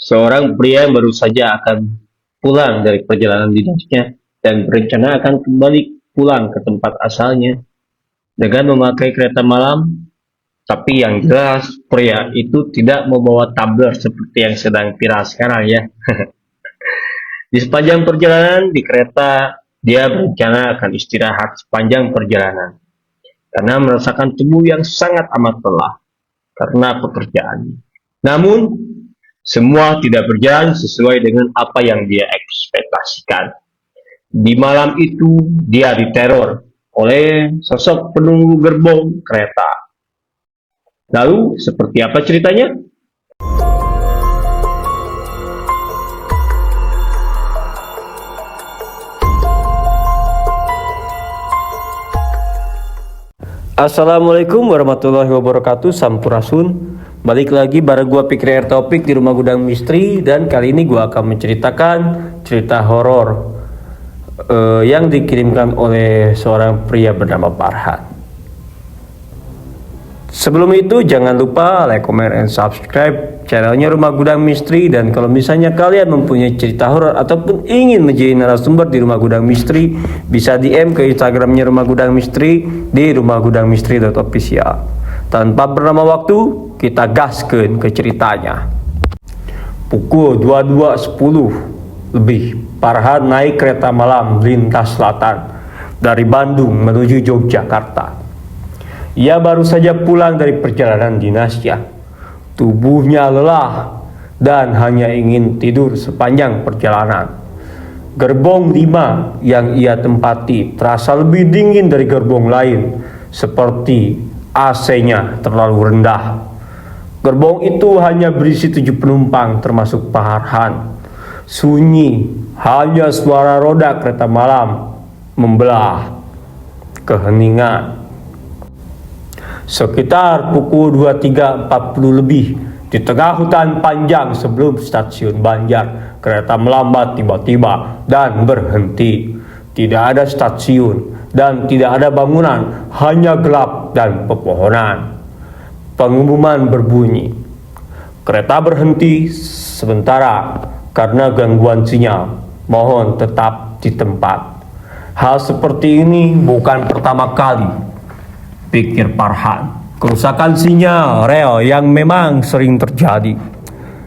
Seorang pria yang baru saja akan pulang dari perjalanan dinasnya dan berencana akan kembali pulang ke tempat asalnya dengan memakai kereta malam, tapi yang jelas pria itu tidak membawa tumbler seperti yang sedang viral sekarang ya. Di sepanjang perjalanan di kereta, dia berencana akan istirahat sepanjang perjalanan karena merasakan tubuh yang sangat amat lelah karena pekerjaannya. Namun, semua tidak berjalan sesuai dengan apa yang dia ekspektasikan. Di malam itu, dia diteror oleh sosok penunggu gerbong kereta. Lalu, seperti apa ceritanya? Assalamualaikum warahmatullahi wabarakatuh. Sampurasun. Balik lagi bareng gua Pikri Air Topik di Rumah Gudang Misteri. Dan kali ini gua akan menceritakan cerita horor yang dikirimkan oleh seorang pria bernama Farhan. Sebelum itu jangan lupa like, comment, and subscribe channelnya Rumah Gudang Misteri. Dan kalau misalnya kalian mempunyai cerita horor ataupun ingin menjadi narasumber di Rumah Gudang Misteri, bisa DM ke Instagramnya Rumah Gudang Misteri di rumahgudangmisteri.official. Tanpa berlama waktu, kita gaskeun ke ceritanya. Pukul 22.10 lebih, Farhan naik kereta malam lintas selatan dari Bandung menuju Yogyakarta. Ia baru saja pulang dari perjalanan dinasnya. Tubuhnya lelah dan hanya ingin tidur sepanjang perjalanan. Gerbong 5 yang ia tempati terasa lebih dingin dari gerbong lain, seperti AC-nya terlalu rendah. Gerbong itu hanya berisi 7 penumpang termasuk Farhan. Sunyi, hanya suara roda kereta malam membelah keheningan. Sekitar pukul 23.40 lebih, di tengah hutan panjang sebelum stasiun Banjar, kereta melambat tiba-tiba dan berhenti. Tidak ada stasiun dan tidak ada bangunan, hanya gelap dan pepohonan. Pengumuman berbunyi, kereta berhenti sementara karena gangguan sinyal, mohon tetap di tempat. Hal seperti ini bukan pertama kali, pikir Farhan. Kerusakan sinyal rel yang memang sering terjadi.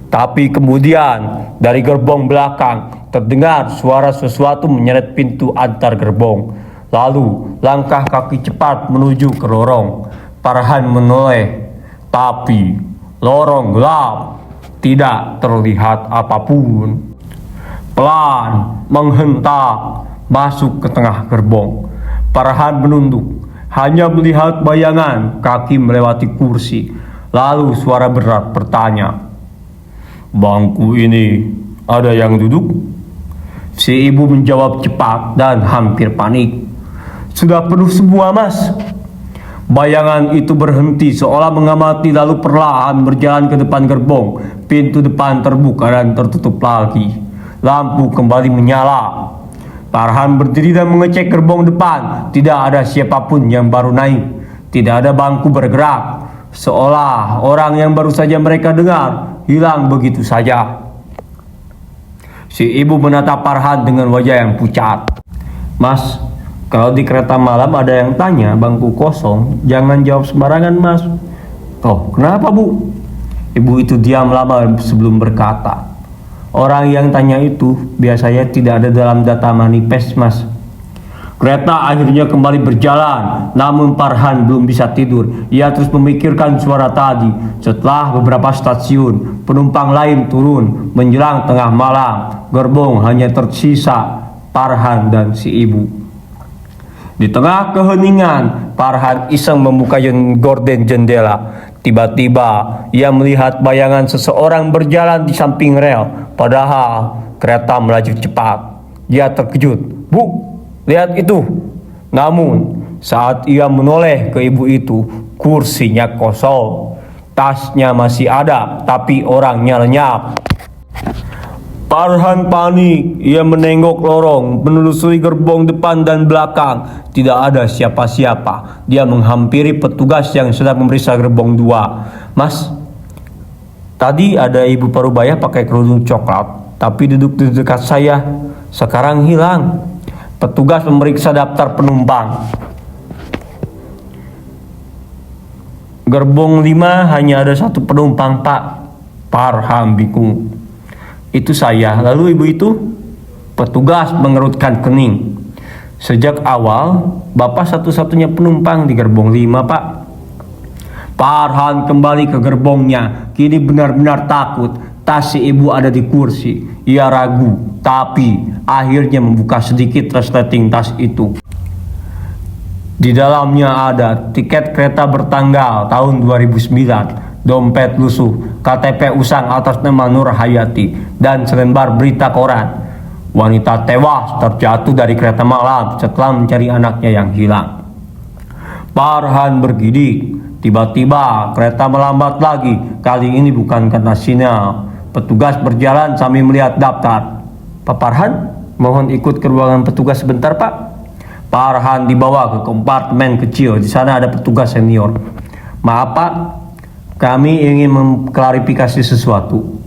Tapi kemudian dari gerbong belakang terdengar suara sesuatu menyeret pintu antar gerbong. Lalu langkah kaki cepat menuju ke lorong. Farhan menoleh, tapi lorong gelap, tidak terlihat apapun. Pelan menghentak masuk ke tengah gerbong. Farhan menunduk, hanya melihat bayangan kaki melewati kursi. Lalu suara berat bertanya, "Bangku ini ada yang duduk?" Si ibu menjawab cepat dan hampir panik, "Sudah penuh semua, Mas." Bayangan itu berhenti seolah mengamati, lalu perlahan berjalan ke depan gerbong. Pintu depan terbuka dan tertutup lagi. Lampu kembali menyala. Farhan berdiri dan mengecek gerbong depan. Tidak ada siapapun yang baru naik. Tidak ada bangku bergerak. Seolah orang yang baru saja mereka dengar hilang begitu saja. Si ibu menatap Farhan dengan wajah yang pucat. "Mas, kalau di kereta malam ada yang tanya bangku kosong, jangan jawab sembarangan, Mas." "Oh, kenapa, Bu?" Ibu itu diam lama sebelum berkata, "Orang yang tanya itu biasanya tidak ada dalam data manifest, Mas." Kereta akhirnya kembali berjalan, namun Farhan belum bisa tidur. Ia terus memikirkan suara tadi. Setelah beberapa stasiun, penumpang lain turun. Menjelang tengah malam, gerbong hanya tersisa Farhan dan si ibu. Di tengah keheningan, Farhan iseng membuka gorden jendela. Tiba-tiba ia melihat bayangan seseorang berjalan di samping rel, padahal kereta melaju cepat. Dia terkejut. "Bu, lihat itu." Namun saat ia menoleh ke ibu itu, kursinya kosong. Tasnya masih ada, tapi orangnya lenyap. Farhan panik. Ia menengok lorong, menelusuri gerbong depan dan belakang. Tidak ada siapa-siapa. Dia menghampiri petugas yang sedang memeriksa gerbong 2. "Mas, Tadi ada ibu parubaya pakai kerudung coklat, tapi duduk di dekat saya. Sekarang hilang. Petugas memeriksa daftar penumpang. Gerbong 5 hanya ada satu penumpang, Pak. Farhan bingung. Itu saya. Lalu ibu itu? Petugas mengerutkan kening. Sejak awal, Bapak satu-satunya penumpang di gerbong 5, Pak. Farhan kembali ke gerbongnya. Kini benar-benar takut. Tas si ibu ada di kursi. Ia ragu, tapi akhirnya membuka sedikit resleting tas itu. Di dalamnya ada tiket kereta bertanggal tahun 2009, dompet lusuh, KTP usang atas nama Nur Hayati, dan selembar berita koran. Wanita tewas terjatuh dari kereta malam setelah mencari anaknya yang hilang. Farhan bergidik. Tiba-tiba kereta melambat lagi. Kali ini bukan karena sinyal. Petugas berjalan sambil melihat daftar. Pak Farhan, mohon ikut ke ruangan petugas sebentar, Pak. Farhan dibawa ke kompartemen kecil. Di sana ada petugas senior. Maaf, Pak, kami ingin mengklarifikasi sesuatu.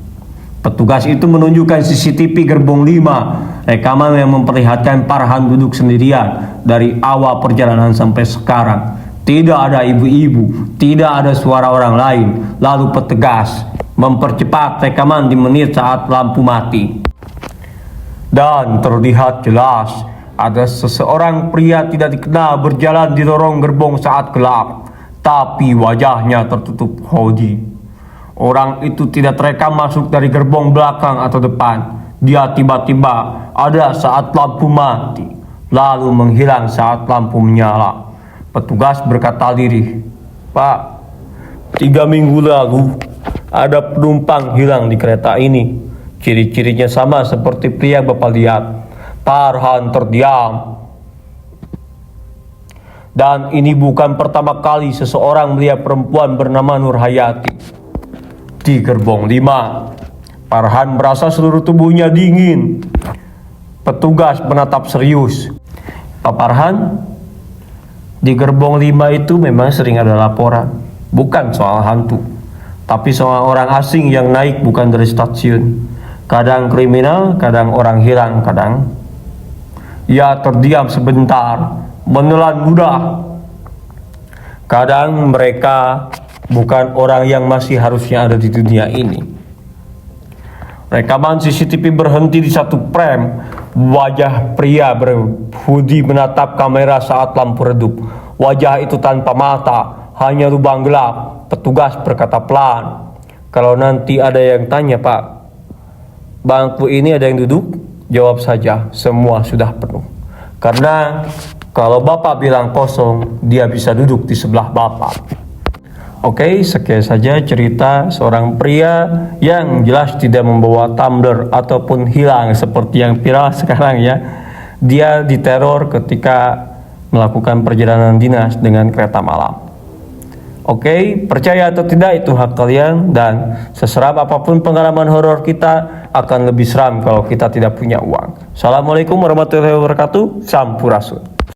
Petugas itu menunjukkan CCTV gerbong 5, rekaman yang memperlihatkan Farhan duduk sendirian dari awal perjalanan sampai sekarang. Tidak ada ibu-ibu, tidak ada suara orang lain. Lalu petugas mempercepat rekaman di menit saat lampu mati. Dan terlihat jelas ada seseorang pria tidak dikenal berjalan di lorong gerbong saat gelap, tapi wajahnya tertutup hoodie. Orang itu tidak terekam masuk dari gerbong belakang atau depan. Dia tiba-tiba ada saat lampu mati, lalu menghilang saat lampu menyala. Petugas berkata lirih, Pak, 3 minggu lalu ada penumpang hilang di kereta ini. Ciri-cirinya sama seperti pria yang Bapak lihat. Farhan terdiam. Dan ini bukan pertama kali seseorang melihat perempuan bernama Nur Hayati di gerbong 5. Farhan merasa seluruh tubuhnya dingin. Petugas menatap serius. Pak Farhan, di gerbong 5 itu memang sering ada laporan. Bukan soal hantu, tapi soal orang asing yang naik bukan dari stasiun. Kadang kriminal, kadang orang hilang, kadang. Ia terdiam sebentar, menelan ludah. Kadang mereka bukan orang yang masih harusnya ada di dunia ini. Rekaman CCTV berhenti di satu frame. Wajah pria berhoodie menatap kamera saat lampu redup. Wajah itu tanpa mata, hanya lubang gelap. Petugas berkata pelan, kalau nanti ada yang tanya, Pak, bangku ini ada yang duduk? Jawab saja, semua sudah penuh. Karena kalau Bapak bilang kosong, dia bisa duduk di sebelah Bapak. Oke, sekian saja cerita seorang pria yang jelas tidak membawa tumbler ataupun hilang seperti yang viral sekarang ya. Dia diteror ketika melakukan perjalanan dinas dengan kereta malam. Oke, percaya atau tidak itu hak kalian, dan seseram apapun pengalaman horor kita akan lebih seram kalau kita tidak punya uang. Assalamualaikum warahmatullahi wabarakatuh. Sampurasun.